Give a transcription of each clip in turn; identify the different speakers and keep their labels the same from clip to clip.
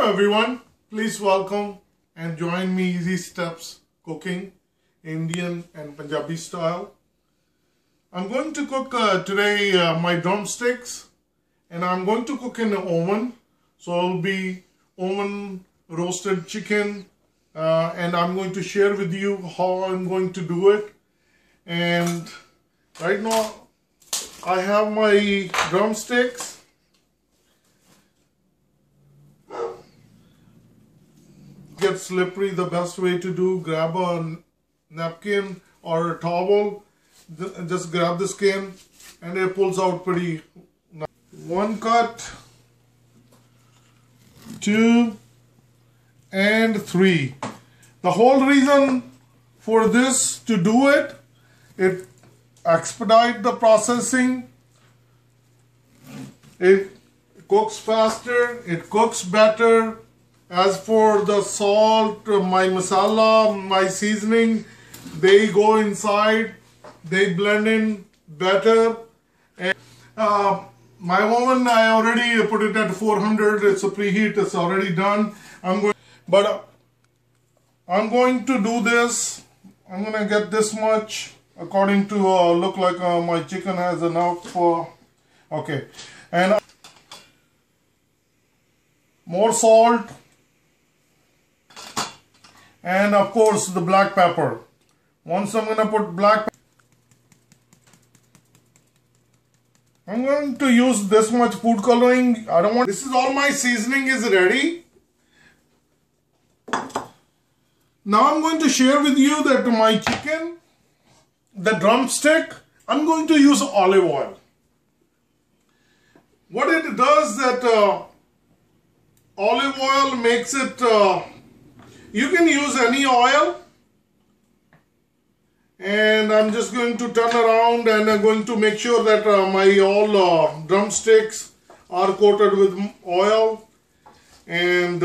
Speaker 1: Hello everyone, please welcome and join me Easy Steps Cooking, Indian and Punjabi style. I'm going to cook today my drumsticks, and I'm going to cook in the oven. So it'll be oven roasted chicken, and I'm going to share with you how I'm going to do it. And right now I have my drumsticks. Get slippery, the best way to do, grab a napkin or a towel, just grab the skin and it pulls out pretty nice. One cut, 2 and 3. The whole reason for this to do it expedite the processing, it cooks faster, it cooks better. As for the salt, my masala, my seasoning, they go inside, they blend in better. And my oven, I already put it at 400. It's a preheat, it's already done. I'm going to do this. I'm going to get this much according to look like my chicken has enough. Okay, and more salt. And of course the black pepper. Once I'm going to put black pepper, I'm going to use this much food coloring. I don't want, this is all my seasoning is ready. Now I'm going to share with you that my chicken, the drumstick, I'm going to use olive oil. What it does that olive oil makes it you can use any oil, and I'm just going to turn around and I'm going to make sure that my all drumsticks are coated with oil. And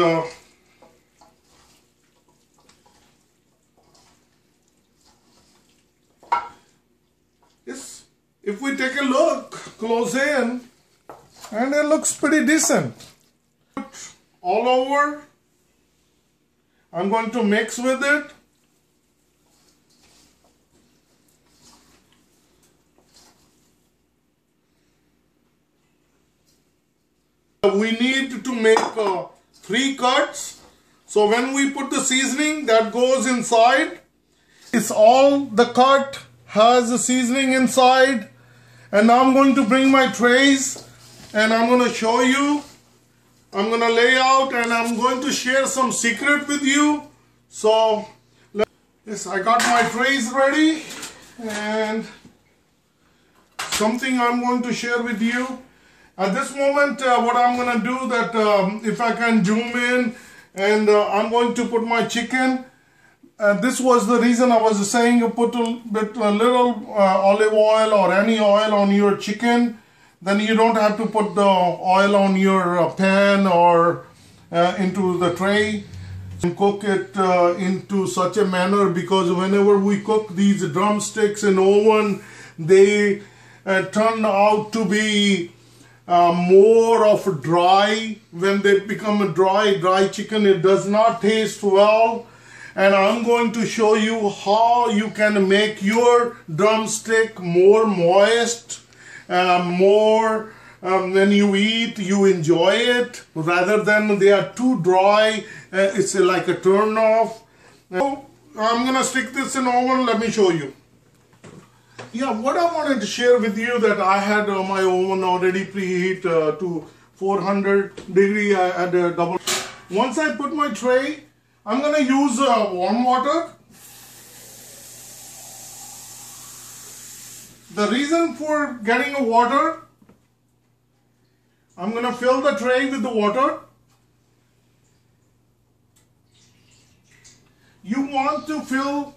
Speaker 1: if we take a look close in, and it looks pretty decent. All over. I'm going to mix with it. We need to make 3 cuts. So when we put the seasoning, that goes inside. It's all the cut has the seasoning inside. And now I'm going to bring my trays and I'm going to show you. I'm going to lay out and I'm going to share some secret with you. So, yes, I got my trays ready and something I'm going to share with you. At this moment, what I'm going to do that if I can zoom in, and I'm going to put my chicken. This was the reason I was saying you put a little olive oil or any oil on your chicken. Then you don't have to put the oil on your pan or into the tray. And cook it into such a manner, because whenever we cook these drumsticks in oven, they turn out to be more of dry. When they become a dry chicken, it does not taste well. And I'm going to show you how you can make your drumstick more moist. When you eat, you enjoy it, rather than they are too dry. It's like a turn off. So I'm gonna stick this in oven. Let me show you. Yeah, what I wanted to share with you, that I had my oven already preheat to 400 degree. I had a double. Once I put my tray, I'm gonna use warm water. The reason for getting water, I'm going to fill the tray with the water. You want to fill,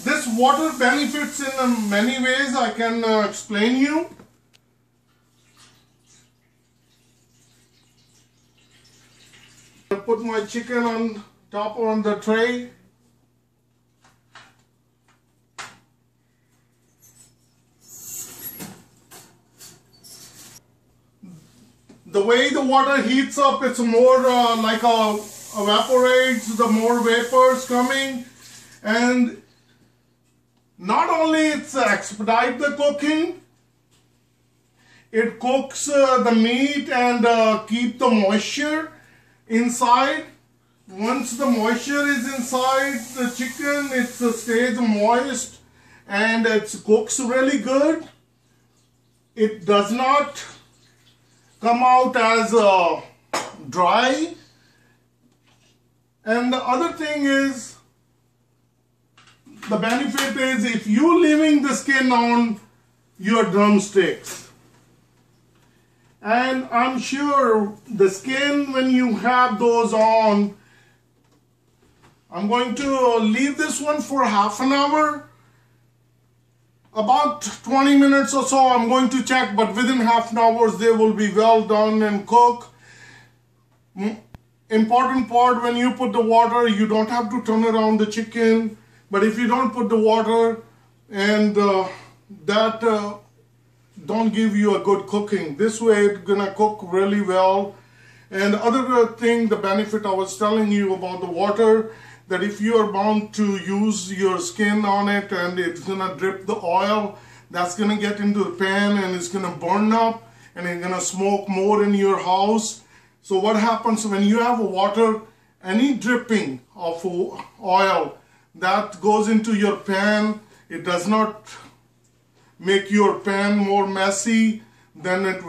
Speaker 1: this water benefits in many ways. I can explain you. I put my chicken on top on the tray. the way the water heats up, it's more like evaporates, the more vapors coming, and not only it's expedite the cooking, it cooks the meat and keep the moisture inside. Once the moisture is inside the chicken, it stays moist and it cooks really good. It does not come out as dry. And the other thing is, the benefit is if you're leaving the skin on your drumsticks, and I'm sure the skin, when you have those on, I'm going to leave this one for half an hour, about 20 minutes or so. I'm going to check, but within half an hour they will be well done and cooked. Important part, when you put the water, you don't have to turn around the chicken. But if you don't put the water, and that don't give you a good cooking. This way it's gonna cook really well. And the other thing, the benefit I was telling you about the water, that if you are bound to use your skin on it and it's gonna drip the oil, that's gonna get into the pan and it's gonna burn up and it's gonna smoke more in your house. So what happens when you have water, any dripping of oil that goes into your pan, it does not make your pan more messy than it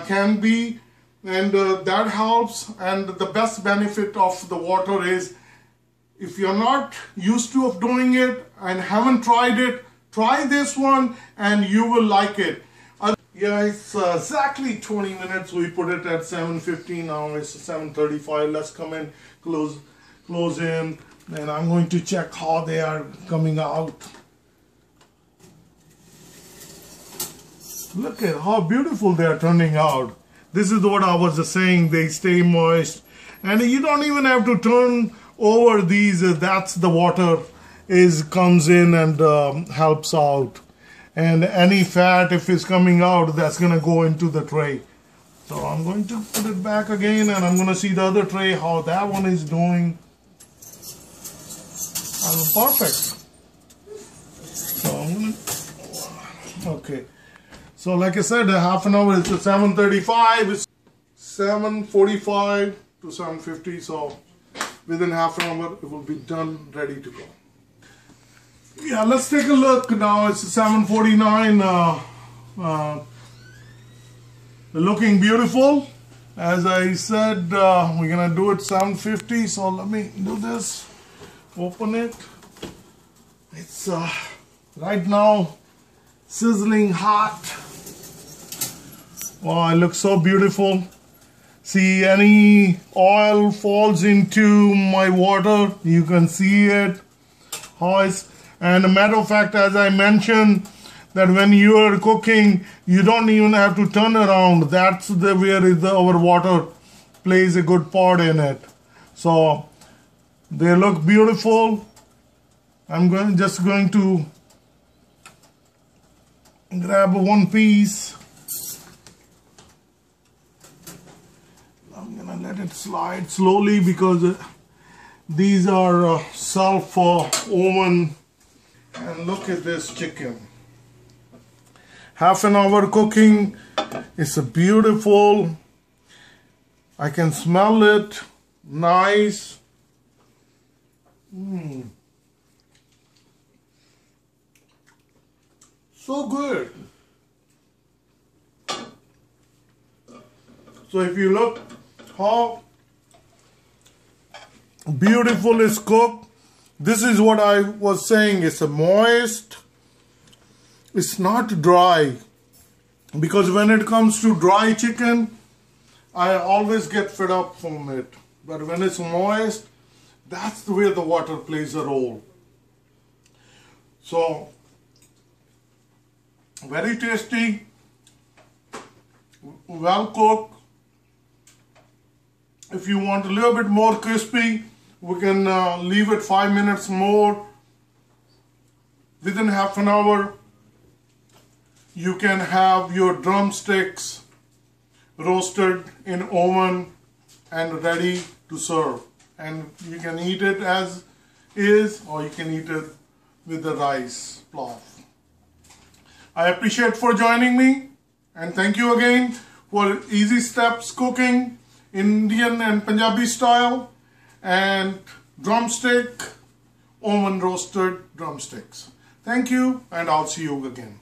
Speaker 1: can be, and that helps. And the best benefit of the water is, if you're not used to of doing it and haven't tried it, try this one and you will like it. Yeah, it's exactly 20 minutes. We put it at 7:15. Now it's 7:35. Let's come in, close in, and I'm going to check how they are coming out. Look at how beautiful they are turning out. This is what I was saying, they stay moist. And you don't even have to turn over these, that's the water comes in and helps out. And any fat, if it's coming out, that's gonna go into the tray. So I'm going to put it back again, and I'm gonna see the other tray, how that one is doing. Perfect. So I'm gonna, okay. So like I said, a half an hour is to 7:35, it's 7:45 to 7:50, so within half an hour it will be done, ready to go. Yeah, let's take a look now. It's 7:49, looking beautiful. As I said, we're gonna do it 7:50, so let me do this, open it. It's right now sizzling hot. Wow, it looks so beautiful. See, any oil falls into my water, you can see it. How it's, and a matter of fact, as I mentioned, that when you are cooking, you don't even have to turn around. That's where our water plays a good part in it. So they look beautiful. I'm just going to grab one piece. I'm gonna let it slide slowly because these are self-oven. And look at this chicken. Half an hour cooking. It's a beautiful. I can smell it. Nice. So good. So if you look how beautiful it's cooked, this is what I was saying. It's a moist. It's not dry. Because when it comes to dry chicken, I always get fed up from it. But when it's moist, that's where the water plays a role. So, very tasty, well cooked. If you want a little bit more crispy, we can leave it 5 minutes more. Within half an hour, you can have your drumsticks roasted in oven and ready to serve. And you can eat it as is, or you can eat it with the rice cloth. I appreciate for joining me, and thank you again for Easy Steps Cooking, Indian and Punjabi style, and drumstick, oven roasted drumsticks. Thank you, and I'll see you again.